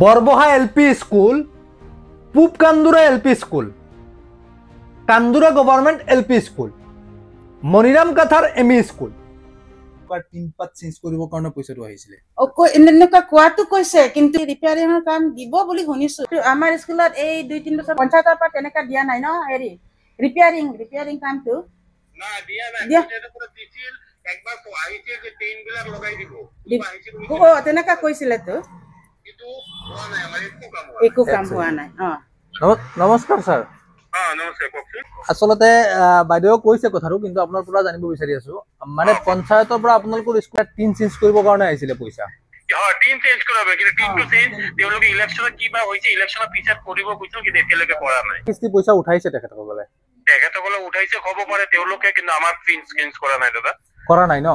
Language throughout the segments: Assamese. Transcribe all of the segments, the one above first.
বৰবহা এলপি স্কুল, পূব Kandura LP school, Kandura government LP school, Maniram কাথাৰ এমই স্কুল। টিনপাত চেঞ্জ কৰিবৰ কাৰণে পইচাটো আহিছিলে। এনেকুৱা কোৱাটো কৈছে, কিন্তু ৰিপেয়াৰিঙৰ কাম দিব বুলি শুনিছো। আমাৰ স্কুলত এই 2-3 বছৰ পঞ্চায়তৰ পৰা তেনেকা দিয়া নাই ন। হেৰি ৰিপেয়াৰিং কামটো তেনেকা কৈছিলেতো, একো কাম হোৱা নাই। নমস্কাৰ ছাৰ। আচলতে বাইদেউ কৈছে কথাটো, কিন্তু আপোনাৰ পৰা জানিব বিচাৰি আছো, মানে পঞ্চায়তৰ পৰা আপোনালোকৰ স্কুলত টিন চেঞ্জ কৰিবৰ কাৰণে আহিছিলে পইচা। টিন চেঞ্জ কৰাব, কিন্তু টিনটো চেঞ্জ তেওঁলোকে ইলেকশ্যনত কিবা হৈছে, ইলেকশ্যনৰ পিছত কৰিব কৈছিল, কিন্তু এতিয়ালৈকে কৰা নাই। কিস্তি পইচা উঠাইছে তেখেতসকলে উঠাইছে, হ'ব পাৰে তেওঁলোকে, কিন্তু আমাৰ টিন চেঞ্জ কৰা নাই দাদা। কৰা নাই ন?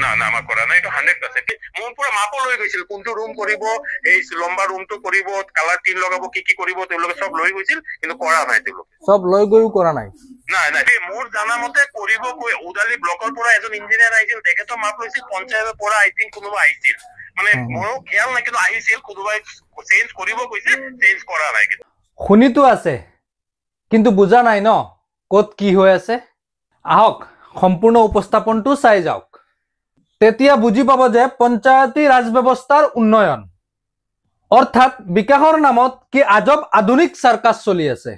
না আমাৰ কৰা নাই, এইটো 100%। মোৰ পৰা মাপো লৈ গৈছিল, কোনটো ৰুম কৰিব, এই লম্বা ৰুমটো কৰিব, কালাৰ টিন লগাব, কি কি কৰিব তেওঁলোকে চব লৈ গৈছিল, কিন্তু কৰা নাই তেওঁলোকে। চব লৈ গৈও কৰা নাই? নাই, মোৰ জানা মতে কৰিব কৈ উদালি ব্লকৰ পৰা এজন ইঞ্জিনিয়াৰ আহিছিল, তেখেতৰ মাপ লৈছিল, পঞ্চায়তৰ পৰা আই থিংক কোনোবা আহিছিল, মানে মোৰো খেয়াল নাই, কিন্তু আহিছিল, কোনোবাই চেঞ্জ কৰিব কৈছে, চেঞ্জ কৰা নাই। কিন্তু শুনিতো আছে, কিন্তু বুজা নাই ন ক'ত কি হৈ আছে। আহক সম্পূৰ্ণ উপস্থাপনটো চাই যাওক, তেতিয়া বুজি পাব যে পঞ্চায়তী ৰাজ ব্যৱস্থাৰ উন্নয়ন অৰ্থাৎ বিকাশৰ নামত কি আজব আধুনিক চাৰ্কাছ চলি আছে।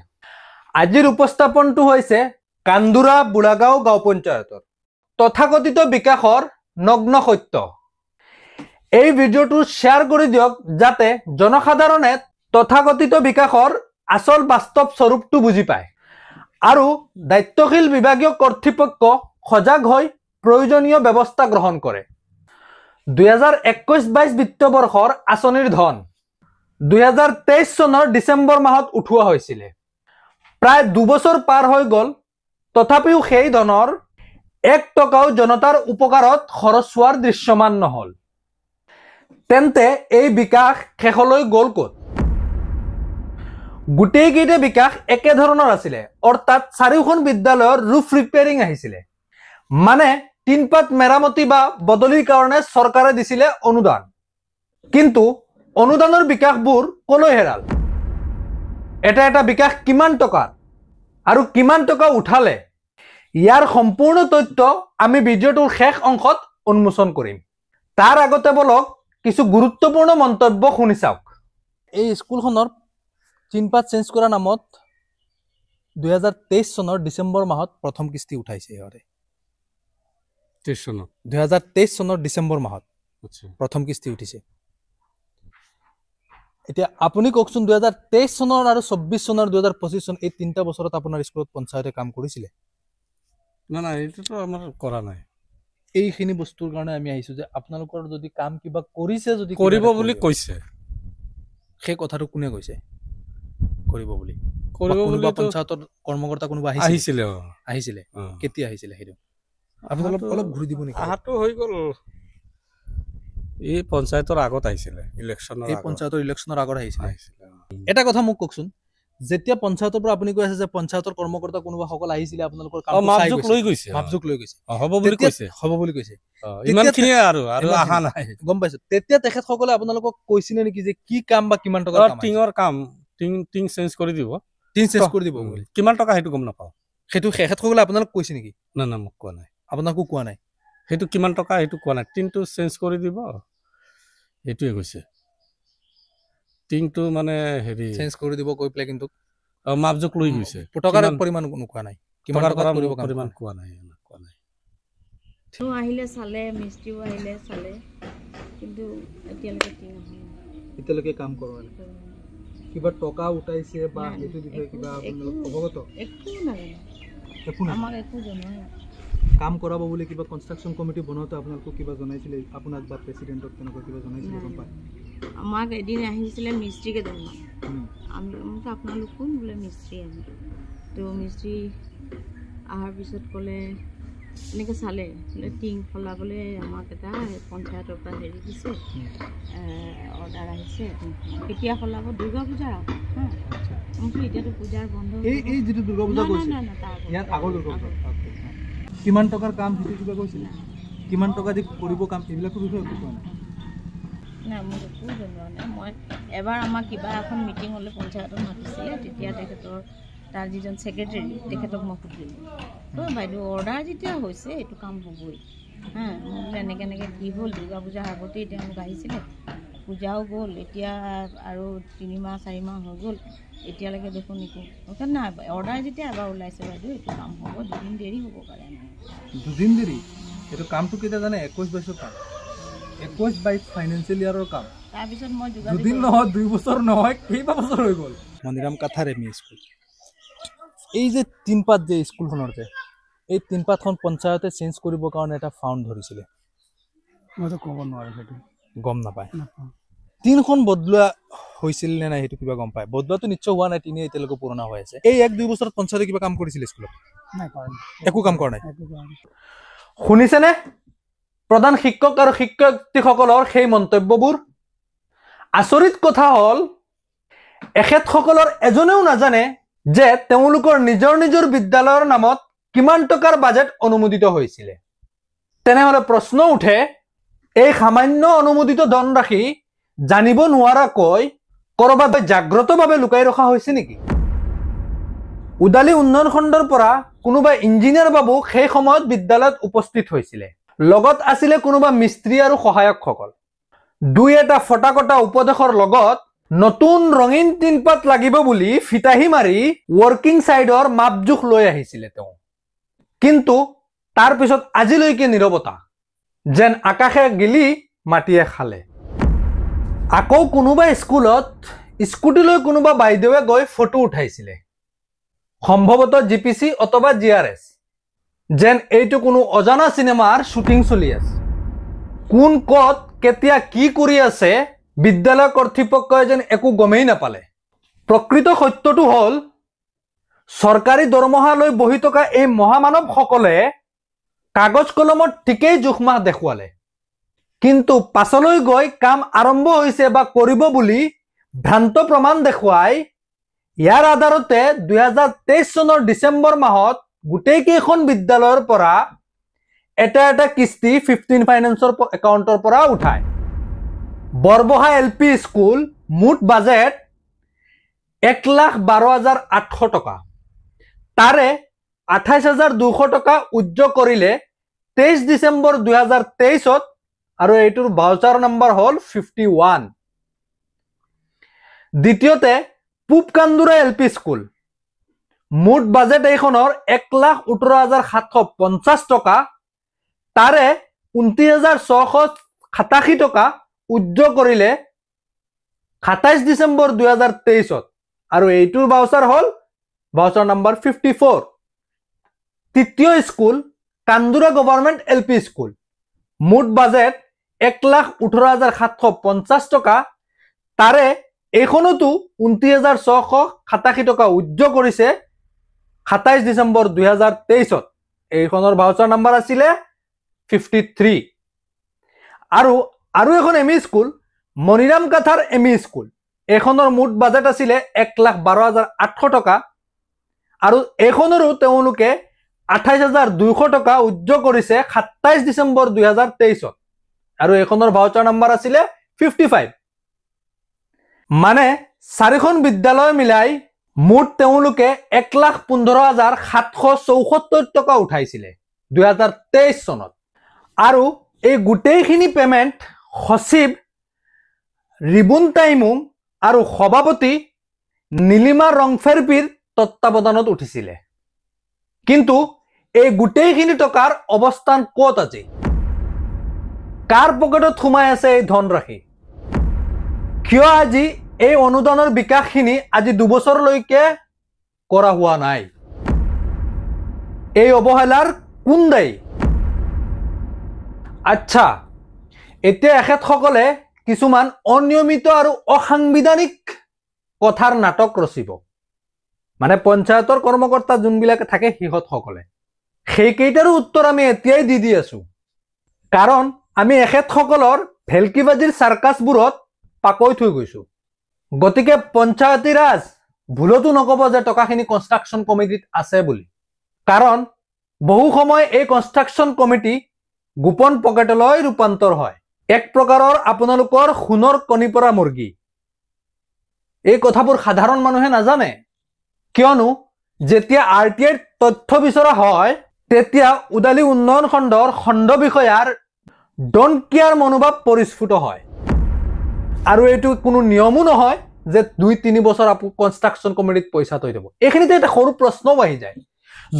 আজিৰ উপস্থাপনটো হৈছে কান্দুৰা বুঢ়াগাঁও গাঁও পঞ্চায়তৰ তথাকথিত বিকাশৰ নগ্ন সত্য। এই ভিডিঅ'টো শ্বেয়াৰ কৰি দিয়ক, যাতে জনসাধাৰণে তথাকথিত বিকাশৰ আচল বাস্তৱ স্বৰূপটো বুজি পায় আৰু দায়িত্বশীল বিভাগীয় কৰ্তৃপক্ষ সজাগ হৈ প্ৰয়োজনীয় ব্যৱস্থা গ্ৰহণ কৰে। 2021-22 বিত্তবৰ্ষৰ আঁচনিৰ ধন 2023 চনৰ ডিচেম্বৰ মাহত উঠোৱা হৈছিলে। প্ৰায় 2 বছৰ পাৰ হৈ গ'ল, তথাপিও সেই ধনৰ 1 টকাও জনতাৰ উপকাৰত খৰচ হোৱাৰ দৃশ্যমান নহল। তেন্তে এই বিকাশ শেষলৈ গ'ল ক'ত? গোটেইকেইটা বিকাশ একেধৰণৰ আছিলে, অৰ্থাৎ 4খন বিদ্যালয়ৰ ৰুফ ৰিপেয়াৰিং আহিছিলে, মানে টিনপাত মেৰামতি বা বদলিৰ কাৰণে চৰকাৰে দিছিলে অনুদান। কিন্তু অনুদানৰ বিকাশবোৰ কলৈ হেৰাল? এটা বিকাশ কিমান টকাৰ আৰু কিমান টকা উঠালে? ইয়াৰ সম্পূৰ্ণ তথ্য আমি ভিডিঅ'টোৰ শেষ অংশত উন্মোচন কৰিম। তাৰ আগতে বলক কিছু গুৰুত্বপূৰ্ণ মন্তব্য শুনি চাওক। এই স্কুলখনৰ টিনপাত চেঞ্জ কৰা নামত 2023 চনৰ ডিচেম্বৰ মাহত প্ৰথম কিস্তি উঠাইছে সিহঁতে। 2023 চনৰ ডিচেম্বৰ মাহত প্ৰথম কিস্তি উঠিছে। এতিয়া আপুনি কওকচোন, 2023 চনৰ আৰু 24 চনৰ 2025 চন এই 3টা বছৰত আপোনাৰ স্কুলত পঞ্চায়তে কাম কৰিছিলে? না এইটোতো আমাৰ কৰা নাই। এইখিনি বস্তুৰ কাৰণে আমি আহিছো যে আপোনালোকৰ যদি কাম কিবা কৰিছে, যদি কৰিব বুলি কৈছে, সেই কথাটো কোনে কৈছে কৰিব বুলি? কৰিব বুলি পঞ্চায়তৰ কৰ্মকৰ্তা কোনোবা আহিছিলে? কেতিয়া আহিছিলে সেইটো আপোনালোক অলপ ঘূৰি দিব নেকি? আহাটো হৈ গ'ল, এই পঞ্চায়তৰ আগত আহিছিলে, পঞ্চায়তৰ ইলেকশ্যনৰ আগত আহিছিলে। এটা কথা মোক কওকচোন, যেতিয়া পঞ্চায়তৰ পৰা আপুনি কৈ আছে যে পঞ্চায়তৰ কৰ্মকৰ্তা কোনোবা সকল আহিছিলে, আপোনালোকৰ মাপজোখ লৈ গৈছে, হ'ব বুলি কৈছে, ইমানখিনিয়ে আৰু আহা নাই। গম পাইছো। তেতিয়া তেখেতসকলে আপোনালোকক কৈছিলে নেকি যে কি কাম বা কিমান টকা? টিঙৰ কাম, টিং চেঞ্জ কৰি দিব। কিমান টকা সেইটো গম নাপাওঁ। সেইটো তেখেতসকলে আপোনালোক কৈছে নেকি? না মোক কোৱা নাই। আপোনাকো কোৱা নাই? সেইটো কিমান টকা সেইটো কোৱা নাই। টিংটো চেঞ্জ কৰি দিব সেইটোৱে কৈছে। টিংটো মানে হেৰি চেঞ্জ কৰি দিব কৈ পেলাই কিন্তু মাপজোখ লৈ গৈছে। টকাৰ পৰিমাণ কোৱা নাই, কিমান টকা কৰিব পৰিমাণ কোৱা নাই। আহিলে চালে, মিস্ত্ৰীও আহিলে চালে, কিন্তু এতিয়ালৈকে কাম কৰা নাই। কিবা টকা উঠাইছে বা সেইটো বিষয়ে কিবা অৱগত? একো নাজানো, আমাক একো জনোৱা নাই। কাম কৰাব বুলি কিবা কনষ্ট্ৰাকশ্যন কমিটি বনাওঁতে আপোনালোকক কিবা জনাইছিলে? আপোনাক বা প্ৰেচিডেণ্টক তেনেকুৱা কিবা জনাইছিলে? গম পায়? আমাক এদিন আহিছিলে মিস্ত্ৰী কেইজনমান, আমি আপোনালোক কোন বোলে? মিস্ত্ৰী আমি। তো মিস্ত্ৰী অহাৰ পিছত ক'লে এনেকৈ চালে, বোলে টিং ফলাবলৈ আমাক এটা পঞ্চায়তৰ পৰা হেৰি দিছে, অৰ্ডাৰ আহিছে, কেতিয়া ফলাব? দুৰ্গা পূজাৰ আগত। এতিয়াতো পূজাৰ বন্ধ। এই যিটো দুৰ্গা পূজা গৈছে, ইয়াৰ আগৰ দুৰ্গা পূজা কিমান টকাৰ কাম সেইটো কিবা কৈছিলে? কিমান টকা দি কৰিব কাম, এইবিলাকৰ বিষয়ে একো কোৱা নাই। নাই মোক একো জনোৱা নাই। মই এবাৰ আমাক কিবা এখন মিটিং হ'লে পঞ্চায়তত মাতিছিলে, তেতিয়া তেখেতৰ তাৰ যিজন ছেক্ৰেটেৰী তেখেতক মই সুধিলোঁ, বাইদেউ অৰ্ডাৰ যেতিয়া হৈছে এইটো কাম হ'বই। মই বোলে এনেকৈ কি হ'ল, দুৰ্গা পূজাৰ আগতেই তেওঁলোক আহিছিলে, পূজাও গ'ল, এতিয়া আৰু 3 মাহ 4 মাহ হৈ গ'ল, এতিয়ালৈকে দেখোন একো নাই। অৰ্ডাৰ যেতিয়া এবাৰ ওলাইছে বাইদেউ এইটো কাম হ'ব, 2 দিন দেৰি হ'ব পাৰে। 2 দিন দেৰি? এইটো কামটো কেতিয়া জানে? 21-22 কাম, 21-22 ফাইনেন্সিয়েল ইয়াৰৰ কাম। তাৰপিছত মই 2 দিন নহয়, 2 বছৰ নহয়, কেইবা বছৰ হৈ গ'ল। Maniram Kathar M E school, এই যে তিনপাত যে স্কুলখনৰ যে এই তিনপাতখন পঞ্চায়তে চেঞ্জ কৰিবৰ কাৰণে এটা ফাউণ্ড ধৰিছিলে। মইতো ক'ব নোৱাৰোঁ, সেইটো গম নাপায়। তিনখন বদলোৱা হৈছিল নে নাই সেইটো কিবা গম পায়? বদলোৱাটো নিশ্চয় হোৱা নাই, তিনি এতিয়ালৈকে পুৰণা হৈ আছে। এই 1-2 বছৰত পঞ্চায়তে কিবা কাম কৰিছিল স্কুলত? নাই কৰা, একো কাম কৰা নাই। একো কৰা নাই। শুনিছেনে প্ৰধান শিক্ষক আৰু শিক্ষয়িত্ৰীসকলৰ সেই মন্তব্যবোৰ? আচৰিত কথা হ'ল এখেতসকলৰ এজনেও নাজানে যে তেওঁলোকৰ নিজৰ নিজৰ বিদ্যালয়ৰ নামত কিমান টকাৰ বাজেট অনুমোদিত হৈছিলে। তেনেহ'লে প্ৰশ্ন উঠে, এই সামান্য অনুমোদিত ধনৰাশি জানিব নোৱাৰাকৈ ক'ৰবাত জাগ্ৰতভাৱে লুকাই ৰখা হৈছে নেকি? উদালি উন্নয়ন খণ্ডৰ পৰা কোনোবা ইঞ্জিনিয়াৰ বাবু সেই সময়ত বিদ্যালয়ত উপস্থিত হৈছিলে। লগত আছিলে কোনোবা মিস্ত্ৰী আৰু সহায়কসকল। 2-এটা ফটাকটা উপদেশৰ লগত নতুন ৰঙীন তিনপাত লাগিব বুলি ফিতাহি মাৰি ৱৰ্কিং ছাইডৰ মাপ জোখ লৈ আহিছিলে তেওঁ। কিন্তু তাৰ পিছত আজিলৈকে নীৰৱতা, যেন আকাশে গিলি মাটিয়ে খালে। আকৌ কোনোবা স্কুলত স্কুটি লৈ কোনোবা বাইদেৱে গৈ ফটো উঠাইছিলে, সম্ভৱতঃ GPC অথবা GRS, যেন এইটো কোনো অজানা চিনেমাৰ শ্বুটিং চলি আছে। কোন ক'ত কেতিয়া কি কৰি আছে বিদ্যালয় কৰ্তৃপক্ষই যেন একো গমেই নাপালে। প্ৰকৃত সত্যটো হ'ল চৰকাৰী দৰমহা লৈ বহি থকা এই মহামানৱসকলে কাগজ কলমত ঠিকেই জোখমাখ দেখুৱালে, কিন্তু পাছলৈ গৈ কাম আৰম্ভ হৈছে বা কৰিব বুলি ভ্ৰান্ত প্ৰমাণ দেখুৱাই ইয়াৰ আধাৰতে 2023 চনৰ ডিচেম্বৰ মাহত গোটেইকেইখন বিদ্যালয়ৰ পৰা এটা এটা কিস্তি 15 ফাইনেন্সৰ একাউণ্টৰ পৰা উঠায়। বৰবহা LP স্কুল মুঠ বাজেট 1,12,800 টকা, তাৰে 28,200 টকা উজ্জ্ব কৰিলে 23 ডিচেম্বৰ 2023ত, আৰু এইটোৰ ভাউচাৰ নম্বৰ হ'ল 51। দ্বিতীয়তে পূব কান্দুৰা LP স্কুল, মুঠ বাজেট এইখনৰ 1,18,750 টকা, তাৰে 29,687 টকা উজ্জ্ব কৰিলে 27 ডিচেম্বৰ 2023ত, আৰু এইটোৰ ভাউচাৰ হ'ল ভাউচাৰ নম্বৰ 54। তৃতীয় school Kandura government LP school, মুঠ বাজেট 1,18,750 টকা, তাৰে এইখনতো 29,687 টকা উজ্জ্ব কৰিছে 27 ডিচেম্বৰ 2023ত, এইখনৰ ভাউচাৰ নম্বৰ আছিলে 53। আৰু এখন M E school Maniram Kathar M E school, এইখনৰ মুঠ বাজেট আছিলে 1,12,800 টকা, আৰু এইখনৰো তেওঁলোকে 28,200 টকা উজ্জ্ব কৰিছে 27 ডিচেম্বৰ 2023ত, আৰু এইখনৰ ভাউচাৰ নম্বৰ আছিলে 55। মানে 4খন বিদ্যালয় মিলাই মুঠ তেওঁলোকে 1,15,774 টকা উঠাইছিলে 2023 চনত। আৰু এই গোটেইখিনি পেমেণ্ট সচিব ৰিবুন টাইমুং আৰু সভাপতি নীলিমা ৰংফেৰপিৰ তত্বাৱধানত উঠিছিলে। কিন্তু এই গোটেইখিনি টকাৰ অৱস্থান ক'ত আজি? কাৰ পকেটত সোমাই আছে এই ধনৰাশি? কিয় আজি এই অনুদানৰ বিকাশখিনি আজি 2 বছৰলৈকে কৰা হোৱা নাই? এই অৱহেলাৰ কোন দায়ী? আচ্ছা, এতিয়া এখেতসকলে কিছুমান অনিয়মিত আৰু অসাংবিধানিক কথাৰ নাটক ৰচিব, মানে পঞ্চায়তৰ কৰ্মকৰ্তা যোনবিলাকে থাকে সিহঁতসকলে। সেইকেইটাৰো উত্তৰ আমি এতিয়াই দি আছো, কাৰণ আমি এখেতসকলৰ ভেলকিবাজিৰ চাৰ্কাছবোৰত পাকৈ থৈ গৈছো। গতিকে পঞ্চায়তী ৰাজ ভুলতো নক'ব যে টকাখিনি কনষ্ট্ৰাকশ্যন কমিটিত আছে বুলি, কাৰণ বহু সময় এই কনষ্ট্ৰাকশ্যন কমিটি গোপন পকেটলৈ ৰূপান্তৰ হয়। এক প্ৰকাৰৰ আপোনালোকৰ সোণৰ কণী পৰা মুৰ্গী। এই কথাবোৰ সাধাৰণ মানুহে নাজানে, কিয়নো যেতিয়া RTIৰ তথ্য বিচৰা হয় তেতিয়া উদালি উন্নয়ন খণ্ডৰ খণ্ড বিষয়াৰ ডোন্ট কেয়াৰ মনোভাৱ পৰিস্ফুট হয়। আৰু এইটো কোনো নিয়মো নহয় যে 2-3 বছৰ কনষ্ট্ৰাকশ্যন কমিটিত পইচা থৈ দিব। এইখিনিতে এটা সৰু প্ৰশ্নও আহি যায়,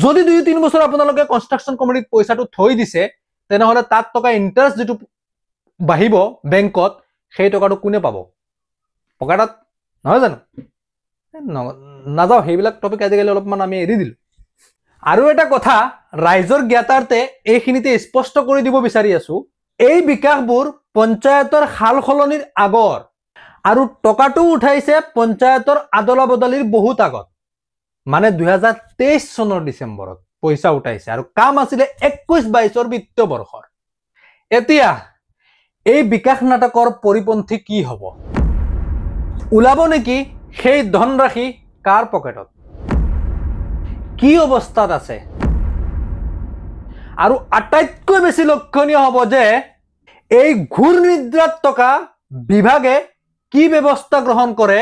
যদি 2-3 বছৰ আপোনালোকে কনষ্ট্ৰাকশ্যন কমিটিত পইচাটো থৈ দিছে তেনেহ'লে তাত টকা ইণ্টাৰেষ্ট যিটো বাঢ়িব বেংকত সেই টকাটো কোনে পাব? পকেটত নহয় জানো? নাযাওঁ, সেইবিলাক টপিক আজিকালি অলপমান আমি এৰি দিলোঁ। আৰু এটা কথা ৰাইজৰ জ্ঞাতাৰ্থে এইখিনিতে স্পষ্ট কৰি দিব বিচাৰি আছো, এই বিকাশবোৰ পঞ্চায়তৰ সাল সলনিৰ আগৰ আৰু টকাটো উঠাইছে পঞ্চায়তৰ আদলা বদলিৰ বহুত আগত, মানে 2023 চনৰ ডিচেম্বৰত পইচা উঠাইছে আৰু কাম আছিলে 21-22 বিত্ত বৰ্ষৰ। এতিয়া এই বিকাশ নাটকৰ পৰিপন্থী কি হ'ব? ওলাব নেকি সেই ধনৰাশি কাৰ পকেটত, কি অৱস্থাত আছে? আৰু আটাইতকৈ বেছি লক্ষণীয় হ'ব যে এই ঘূৰ নিদ্ৰাত থকা বিভাগে কি ব্যৱস্থা গ্ৰহণ কৰে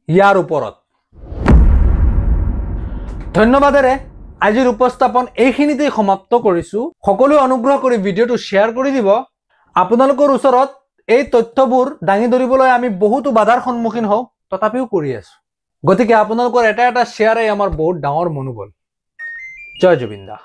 ইয়াৰ ওপৰত। ধন্যবাদেৰে আজিৰ উপস্থাপন এইখিনিতেই সমাপ্ত কৰিছো। সকলোৱে অনুগ্ৰহ কৰি ভিডিঅ'টো শ্বেয়াৰ কৰি দিব। আপোনালোকৰ ওচৰত এই তথ্যবোৰ দাঙি ধৰিবলৈ আমি বহুতো বাধাৰ সন্মুখীন হওঁ, তথাপিও কৰি আছো। গতিকে আপোনালোকৰ এটা শ্বেয়াৰে আমাৰ বহুত ডাঙৰ মনোবল। জয় জুবিন দা।